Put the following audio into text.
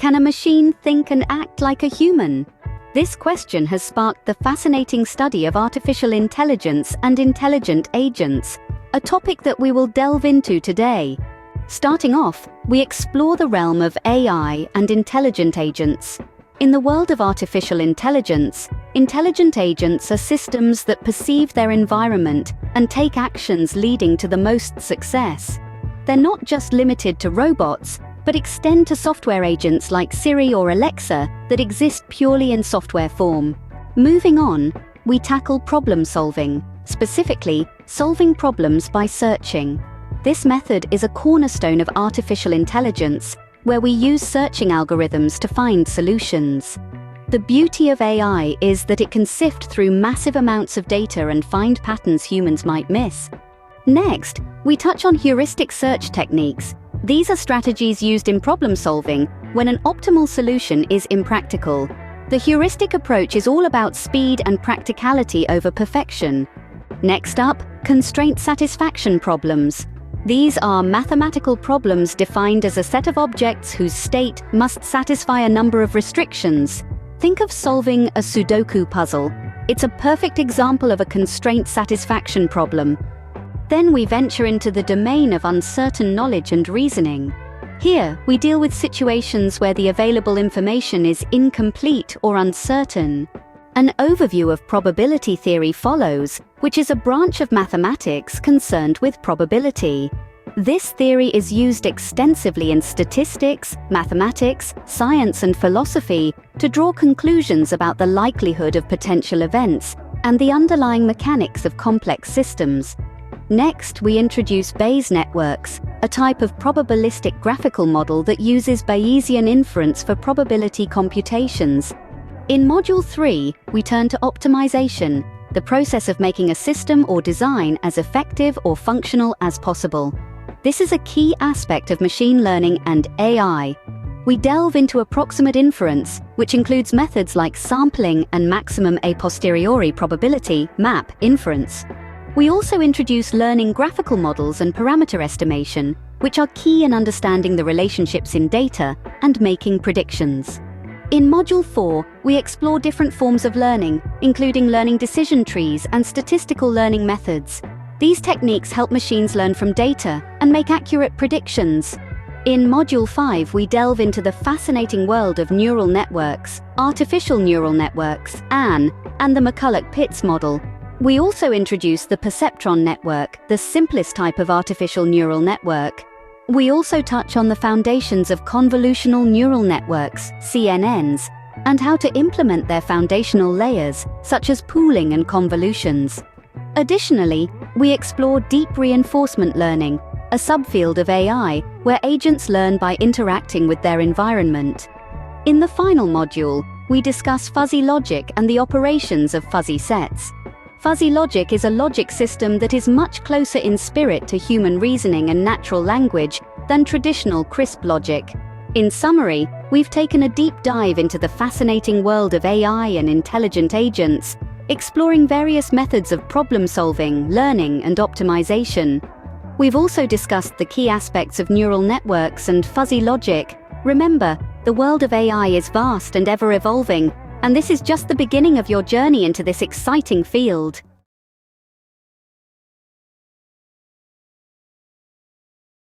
Can a machine think and act like a human? This question has sparked the fascinating study of artificial intelligence and intelligent agents, a topic that we will delve into today. Starting off, we explore the realm of AI and intelligent agents. In the world of artificial intelligence, intelligent agents are systems that perceive their environment and take actions leading to the most success. They're not just limited to robots, but extend to software agents like Siri or Alexa that exist purely in software form. Moving on, we tackle problem solving, specifically solving problems by searching. This method is a cornerstone of artificial intelligence, where we use searching algorithms to find solutions. The beauty of AI is that it can sift through massive amounts of data and find patterns humans might miss. Next, we touch on heuristic search techniques. These are strategies used in problem solving when an optimal solution is impractical. The heuristic approach is all about speed and practicality over perfection. Next up, constraint satisfaction problems. These are mathematical problems defined as a set of objects whose state must satisfy a number of restrictions. Think of solving a Sudoku puzzle. It's a perfect example of a constraint satisfaction problem. Then we venture into the domain of uncertain knowledge and reasoning. Here, we deal with situations where the available information is incomplete or uncertain. An overview of probability theory follows, which is a branch of mathematics concerned with probability. This theory is used extensively in statistics, mathematics, science, and philosophy to draw conclusions about the likelihood of potential events and the underlying mechanics of complex systems. Next, we introduce Bayes networks, a type of probabilistic graphical model that uses Bayesian inference for probability computations. In Module 3, we turn to optimization, the process of making a system or design as effective or functional as possible. This is a key aspect of machine learning and AI. We delve into approximate inference, which includes methods like sampling and maximum a posteriori probability (MAP) inference. We also introduce learning graphical models and parameter estimation, which are key in understanding the relationships in data and making predictions. In Module 4, we explore different forms of learning, including learning decision trees and statistical learning methods. These techniques help machines learn from data and make accurate predictions. In Module 5, we delve into the fascinating world of neural networks, artificial neural networks, (ANN), and the McCulloch-Pitts model. We also introduce the perceptron network, the simplest type of artificial neural network. We also touch on the foundations of convolutional neural networks, CNNs, and how to implement their foundational layers, such as pooling and convolutions. Additionally, we explore deep reinforcement learning, a subfield of AI where agents learn by interacting with their environment. In the final module, we discuss fuzzy logic and the operations of fuzzy sets. Fuzzy logic is a logic system that is much closer in spirit to human reasoning and natural language than traditional crisp logic. In summary, we've taken a deep dive into the fascinating world of AI and intelligent agents, exploring various methods of problem solving, learning, and optimization. We've also discussed the key aspects of neural networks and fuzzy logic. Remember, the world of AI is vast and ever evolving, and this is just the beginning of your journey into this exciting field.